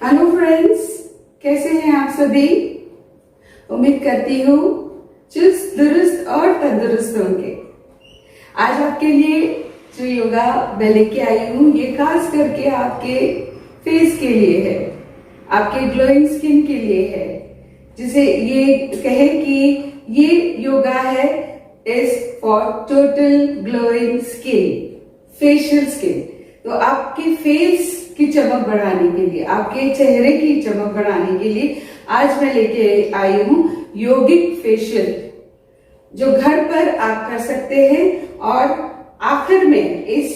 Hello friends, कैसे हैं आप सभी। उम्मीद करती हूँ चुस्त दुरुस्त और तंदुरुस्त होंगे। आज आपके लिए जो योगा मैं लेके आई हूँ ये खास करके आपके फेस के लिए है, आपके ग्लोइंग स्किन के लिए है, जिसे ये कहे कि ये योगा है is for total glowing skin, facial skin. तो आपके फेस की चमक बढ़ाने के लिए, आपके चेहरे की चमक बढ़ाने के लिए आज मैं लेके आई हूँ योगिक फेशियल, जो घर पर आप कर सकते हैं। और आखिर में इस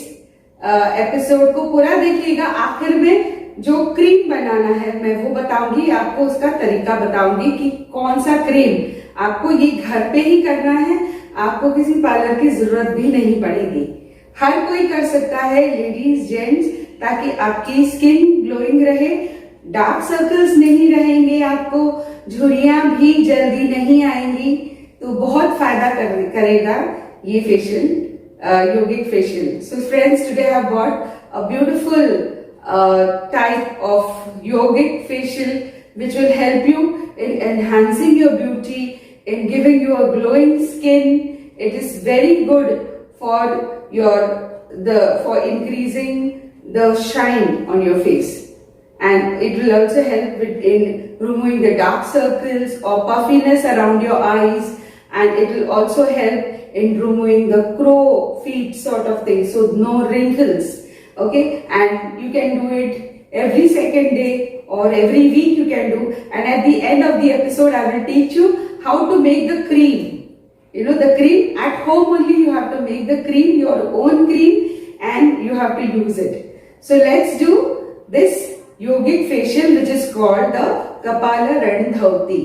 एपिसोड को पूरा देखिएगा। आखिर में जो क्रीम बनाना है मैं वो बताऊंगी आपको, उसका तरीका बताऊंगी कि कौन सा क्रीम आपको ये घर पे ही करना है, आपको किसी पार्लर की जरूरत भी नहीं पड़ेगी। हर कोई कर सकता है, लेडीज जेंट्स, ताकि आपकी स्किन ग्लोइंग रहे, डार्क सर्कल्स नहीं रहेंगे, आपको झुर्रियां भी जल्दी नहीं आएंगी। तो बहुत फायदा करेगा ये facial, yogic facial. So friends, today I have bought a beautiful type of yogic facial which will help you in enhancing your beauty, in giving you a glowing skin. It is very good for for increasing the shine on your face, and it will also help in removing the dark circles or puffiness around your eyes, and it will also help in removing the crow feet sort of thing, so no wrinkles. Okay, and you can do it every second day or every week you can do. And at the end of the episode I will teach you how to make the cream. You know, the cream at home only, you have to make the cream, your own cream, and you have to use it. So let's do this yogic facial which is called the Kapala Randhavati.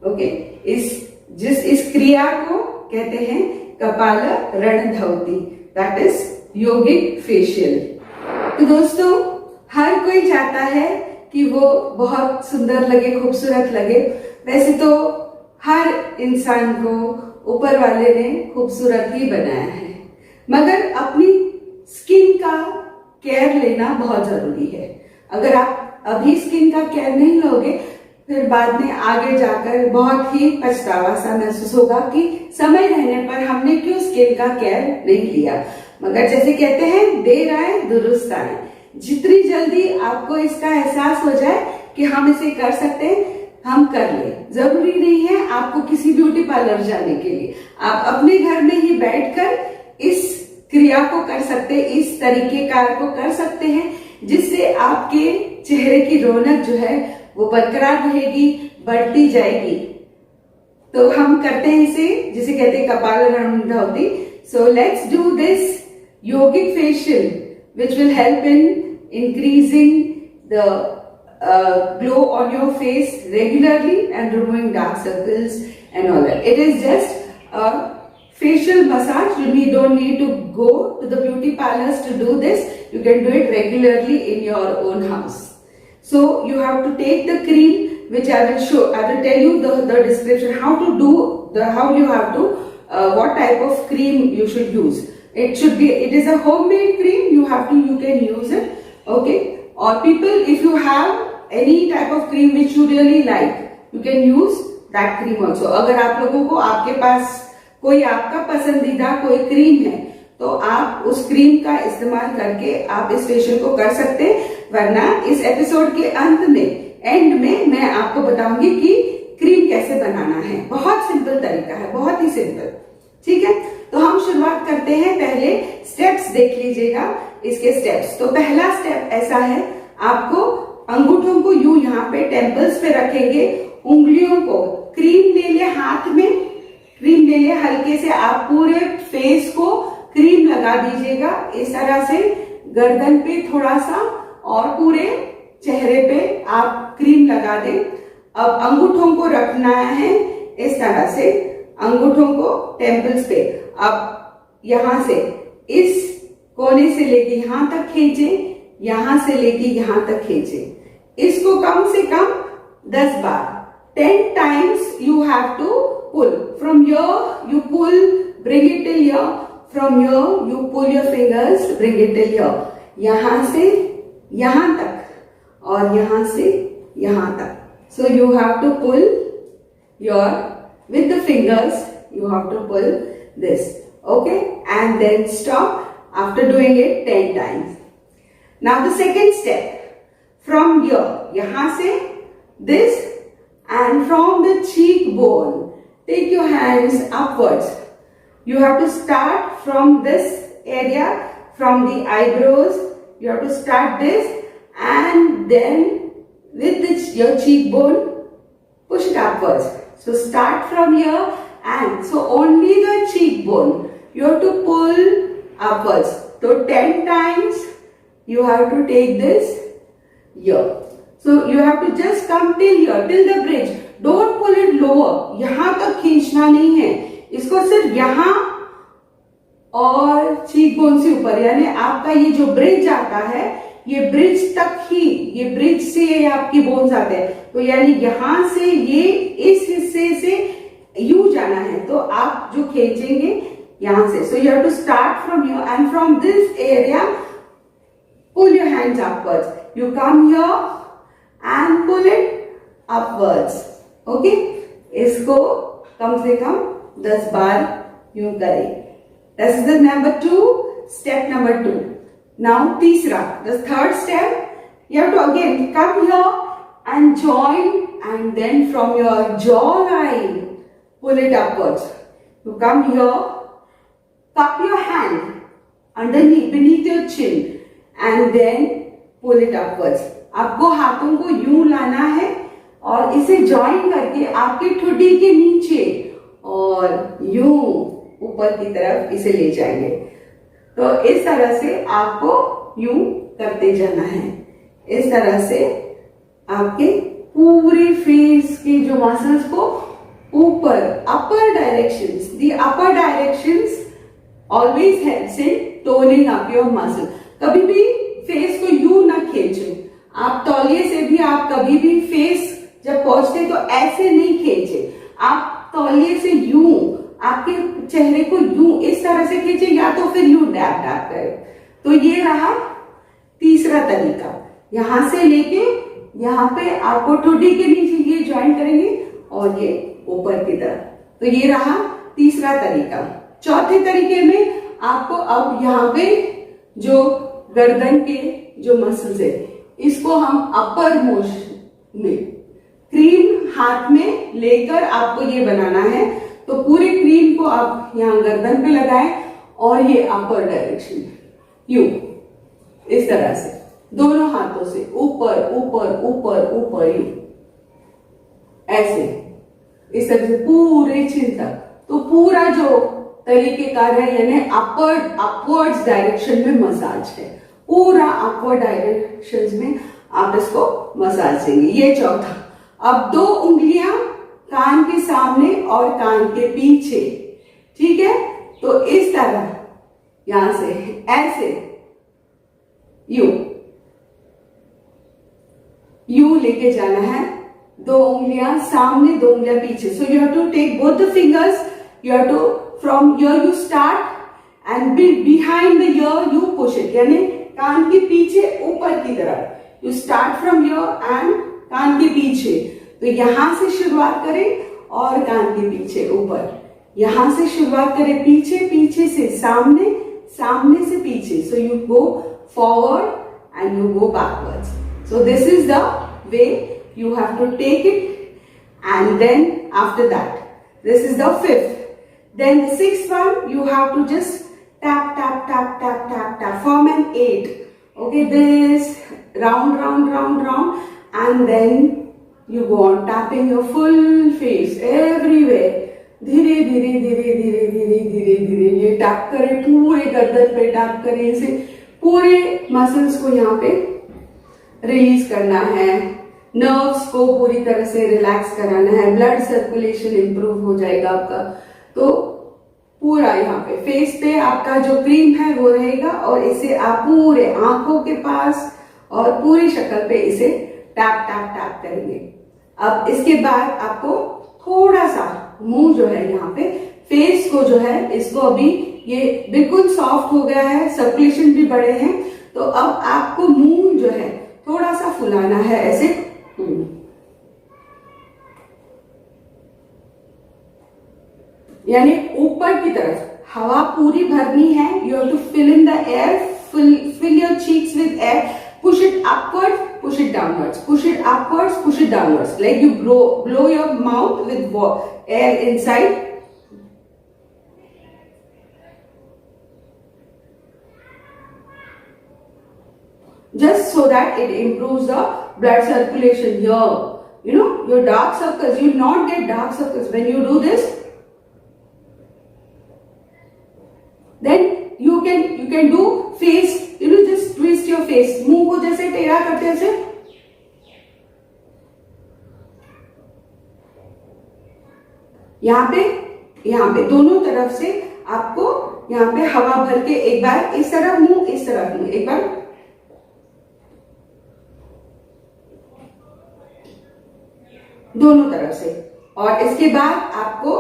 Okay, इस क्रिया को कहते हैं कपाला रणधवती, that is yogic facial. तो दोस्तों, हर कोई चाहता है कि वो बहुत सुंदर लगे, खूबसूरत लगे। वैसे तो हर इंसान को ऊपर वाले ने खूबसूरत ही बनाया है, मगर अपनी स्किन का केयर लेना बहुत जरूरी है। अगर आप अभी स्किन का केयर नहीं लोगे, फिर बाद में आगे जाकर बहुत ही पछतावा सा महसूस होगा कि समय रहने पर हमने क्यों स्किन का केयर नहीं लिया। मगर जैसे कहते हैं, देर आए दुरुस्त आए। जितनी जल्दी आपको इसका एहसास हो जाए कि हम इसे कर सकते हैं, हम कर ले। जरूरी नहीं है आपको किसी ब्यूटी पार्लर जाने के लिए, आप अपने घर में ही बैठकर इस क्रिया को कर सकते हैं, इस तरीके कार को कर सकते हैं, जिससे आपके चेहरे की रौनक जो है वो बरकरार रहेगी, बढ़ती जाएगी। तो हम करते हैं इसे, जिसे कहते हैं कपाल रणधवती। So let's do this yogic facial which will help in increasing the glow on your face regularly and removing dark circles and all that. It is just a facial massage. You don't need to go to the beauty parlors to do this. You can do it regularly in your own house. So you have to take the cream which I will show. I will tell you the description, how to do how you have to what type of cream you should use. It is a homemade cream. You can use it. Okay. Or people, if you have any type of cream which you really like, you can use that cream also. अगर आप लोगों को, आपके पास कोई आपका पसंदीदा कोई cream है, तो आप उस क्रीम का इस्तेमाल करके आप इस फेशियल को कर सकते हैं। वरना इस एपिसोड के अंत में, एंड में, मैं आपको बताऊंगी कि क्रीम कैसे बनाना है। बहुत सिंपल तरीका है, बहुत ही सिंपल। ठीक है, तो हम शुरुआत करते हैं। पहले स्टेप्स देख लीजिएगा, इसके स्टेप्स। तो पहला स्टेप ऐसा है, आपको अंगूठों को यूं यहाँ पे टेम्पल्स पे रखेंगे, उंगलियों को क्रीम ले ले, हाथ में क्रीम ले ले, हल्के से आप पूरे फेस को क्रीम लगा दीजिएगा इस तरह से, गर्दन पे थोड़ा सा और पूरे चेहरे पे आप क्रीम लगा दें। अब अंगूठों को रखना है इस तरह से, अंगूठों को टेम्पल्स पे। अब यहां से इस कोने से लेके यहां तक खींचे, यहां से लेके यहां तक खींचे। इसको कम से कम 10 बार, 10 times you have to pull. From here you pull, bring it till here. From here you pull your fingers, bring it till here. यहां से यहां तक, और यहां से यहां तक. So you have to pull your, with the fingers, you have to pull this. Okay, and then stop after doing it 10 times. Now the second step. From here, यहाँ से this, and from the cheekbone, take your hands upwards. You have to start from this area, from the eyebrows. You have to start this, and then with this, your cheekbone, push it upwards. So start from here, and so only the cheekbone you have to pull upwards. So 10 times you have to take this here. So you have to just come till here, till the bridge. Don't pull it lower. यहाँ तक खींचना नहीं है, इसको सिर्फ यहाँ और cheek bone से ऊपर, यानी आपका ये जो ब्रिज आता है, ये ब्रिज तक ही, ये ब्रिज से ये आपकी बोन्स आते हैं. तो यानी यहां से ये इस हिस्से से यू जाना है, तो आप जो खींचेंगे यहां से. So you have to start from here, and from this area pull your hands upwards. You come here and pull it upwards. Okay? इसको कम से कम 10 बार यूं करें. This is the number 2, step number 2. Now तीसरा, the third step, you have to again come here and join, and then from your jawline pull it upwards. You come here, cup your hand underneath, beneath your chin, and then pull it upwards. आपको हाथों को यूं लाना है और इसे join करके आपके ठुड्डी के नीचे और यूं ऊपर की तरफ इसे ले जाएंगे. तो इस तरह से आपको यूं करते जाना है. इस तरह से आपके पूरे फेस के जो मसल्स को ऊपर, upper directions, the upper directions always helps in toning up your muscle. कभी भी फेस को यूं ना खींचें. आप तौलिए से भी, आप कभी भी फेस जब पहुंचते तो ऐसे नहीं खींचे. आप तौलिए से यूं आपके चेहरे को यूं इस तरह से खींचे, या तो फिर यूं डैप डैप करें. तो ये रहा तीसरा तरीका. यहां से लेके यहां पे आपको ठुड्डी के नीचे ये ज्वाइन करेंगे और ये ऊपर की तरफ. तो ये रहा तीसरा तरीका. चौथे तरीके में आपको अब यहाँ पे जो गर्दन के जो मसल्स है, इसको हम अपर मोशन में क्रीम हाथ में लेकर आपको ये बनाना है. तो पूरे क्रीम को आप यहाँ गर्दन पे लगाएं और ये अपर डायरेक्शन यू इस तरह से दोनों हाथों से ऊपर ऊपर ऊपर ऊपर यू ऐसे इस तरह से पूरे चिन तक. तो पूरा जो तरीकेकार है, यानी अपवर्ड्स डायरेक्शन में मसाज है. पूरा अपवर्ड डायरेक्शन में आप इसको मसाज देंगे. ये चौथा. अब 2 उंगलियां कान के सामने और कान के पीछे. ठीक है? तो इस तरह यहां से ऐसे यू लेके जाना है. 2 उंगलियां सामने, 2 उंगलियां पीछे. So you have to take both the fingers. You have to, from here you start and behind the ear you push it, यानी कान के पीछे ऊपर की तरफ. You start from here and कान के पीछे. तो यहां से शुरुआत करें और कान के पीछे ऊपर. यहां से शुरुआत करें पीछे, पीछे से सामने, सामने से पीछे. So you go forward and you go backwards. So this is the way you have to take it. And then after that, this is the 5th. Then the 6th one, you have to just tap, tap, tap, tap, tap, tap, form an 8. Okay, this round, round, round, round, and then you go on tapping your full face everywhere. धीरे धीरे धीरे धीरे धीरे धीरे धीरे ये tap करें, पूरे गर्दन पे टैप करें. इसे पूरे मसल्स को यहाँ पे रिलीज करना है. नर्व्स को पूरी तरह से रिलैक्स कराना है. ब्लड सर्कुलेशन इंप्रूव हो जाएगा आपका. तो पूरा यहाँ पे फेस पे आपका जो क्रीम है वो रहेगा, और इसे आप पूरे आंखों के पास और पूरी शक्ल पे इसे टैप टैप टैप करेंगे. अब इसके बाद आपको थोड़ा सा मुंह जो है यहाँ पे फेस को जो है इसको अभी ये बिल्कुल सॉफ्ट हो गया है, सर्कुलेशन भी बढ़े हैं. तो अब आपको मुंह जो है थोड़ा सा फुलाना है ऐसे। यानी ऊपर की तरफ हवा पूरी भरनी है। You have to fill in the air, fill your cheeks with air, push it upwards, push it downwards, push it upwards, push it downwards, like you blow your mouth with air inside. Just so that it improves the blood circulation here. You know, your dark circles, you will not get dark circles when you do this. Then you can do face, you know, just twist your face, मुंह को जैसे टेढ़ा करते हैं ऐसे। यहाँ पे दोनों तरफ से आपको यहाँ पे हवा भर के एक बार इस तरफ मुंह, इस तरफ मुंह, एक बार दोनों तरफ से। और इसके बाद आपको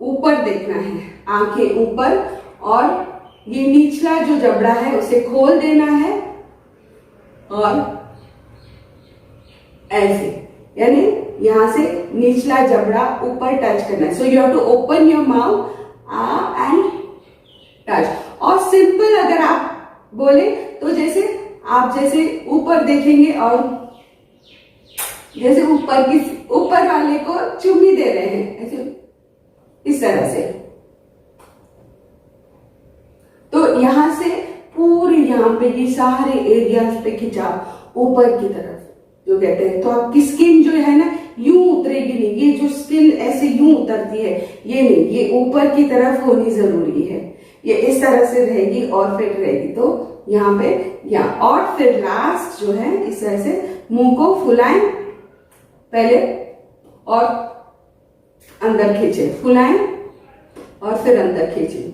ऊपर देखना है, आंखें ऊपर, और ये निचला जो जबड़ा है उसे खोल देना है और ऐसे, यानी यहां से निचला जबड़ा ऊपर टच करना है। So you have to open your mouth and touch. और सिंपल अगर आप बोले तो जैसे आप जैसे ऊपर देखेंगे और जैसे ऊपर वाले को चुम्मी दे रहे हैं ऐसे, इस तरह से। तो यहां से पूरी यहाँ पे ये सारे एरियाज पे खिंचाव ऊपर की तरफ जो कहते हैं। तो आपकी स्किन जो है ना यूं उतरेगी नहीं, ये जो स्किन ऐसे यूं उतरती है ये नहीं, ये ऊपर की तरफ होनी जरूरी है। ये इस तरह से रहेगी और फिट रहेगी। तो यहाँ पे यहाँ, और फिर लास्ट जो है इस तरह से मुंह को फुलाएं पहले और अंदर खींचे, फुलाएं और फिर अंदर खींचे।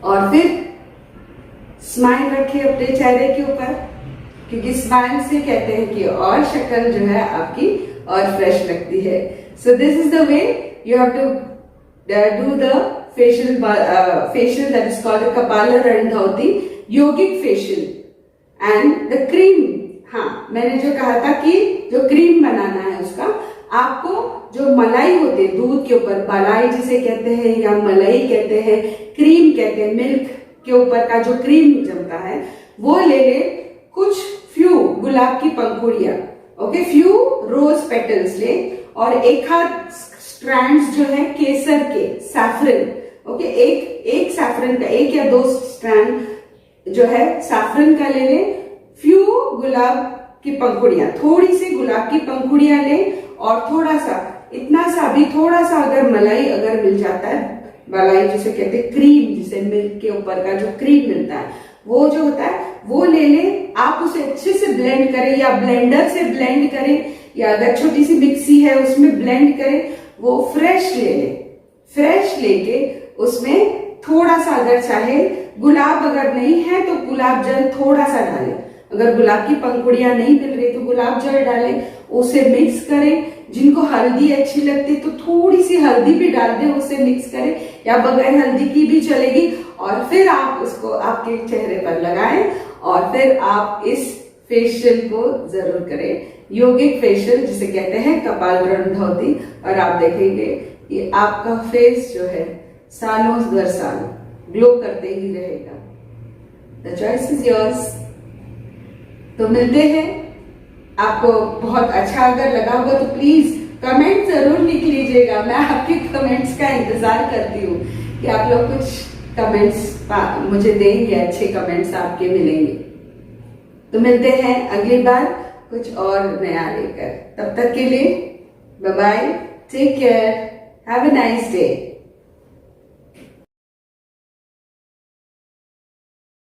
और फिर स्माइल रखिए अपने चेहरे के ऊपर, क्योंकि स्माइल से कहते हैं कि और शक्ल जो है आपकी और फ्रेश लगती है। So this is the way you have to do the facial that is called kapalbhati dhauti yogic facial and the cream. हाँ, मैंने जो कहा था कि जो क्रीम बनाना है उसका आपको जो मलाई होती है दूध के ऊपर, मलाई जिसे कहते हैं या मलाई कहते हैं, क्रीम कहते हैं, मिल्क के ऊपर का जो क्रीम जमता है वो ले ले। कुछ फ्यू गुलाब की पंखुड़ियां, ओके, फ्यू रोज पेटल्स ले, और एक हाथ स्ट्रैंड्स जो है केसर के, सैफरन, ओके, एक सैफरन का, एक या दो स्ट्रैंड जो है सैफरन का ले ले। फ्यू गुलाब की पंखुड़ियां, थोड़ी सी गुलाब की पंखुड़ियां ले, और थोड़ा सा, इतना सा भी, थोड़ा सा अगर मलाई अगर मिल जाता है, मलाई जिसे कहते हैं क्रीम, जिसे मिल्क के ऊपर का जो क्रीम मिलता है वो जो होता है वो ले ले। आप उसे अच्छे से ब्लेंड करें या ब्लेंडर से ब्लेंड करें, या अगर छोटी सी मिक्सी है उसमें ब्लेंड करें। वो फ्रेश ले ले, फ्रेश लेके उसमें थोड़ा सा, अगर चाहे गुलाब अगर नहीं है तो गुलाब जल थोड़ा सा डालें, अगर गुलाब की पंखुड़ियां नहीं मिल रही तो गुलाब जल डालें, उसे मिक्स करें। जिनको हल्दी अच्छी लगती है तो थोड़ी सी हल्दी भी डाल दें, उसे मिक्स करें, या बगैर हल्दी की भी चलेगी। और फिर आप उसको आपके चेहरे पर लगाएं, और फिर आप इस फेशियल को जरूर करें, योगिक फेशियल जिसे कहते हैं कपालभाति धौती। और आप देखेंगे ये आपका फेस जो है सालों दर साल ग्लो करते ही रहेगा। The choice is yours. तो मिलते हैं, आपको बहुत अच्छा अगर लगा होगा तो प्लीज कमेंट जरूर लिख लीजिएगा। मैं आपके कमेंट्स का इंतजार करती हूँ कि आप लोग कुछ कमेंट्स मुझे देंगे, अच्छे कमेंट्स आपके मिलेंगे। तो मिलते हैं अगली बार कुछ और नया लेकर। तब तक के लिए bye bye, take care, have a nice day.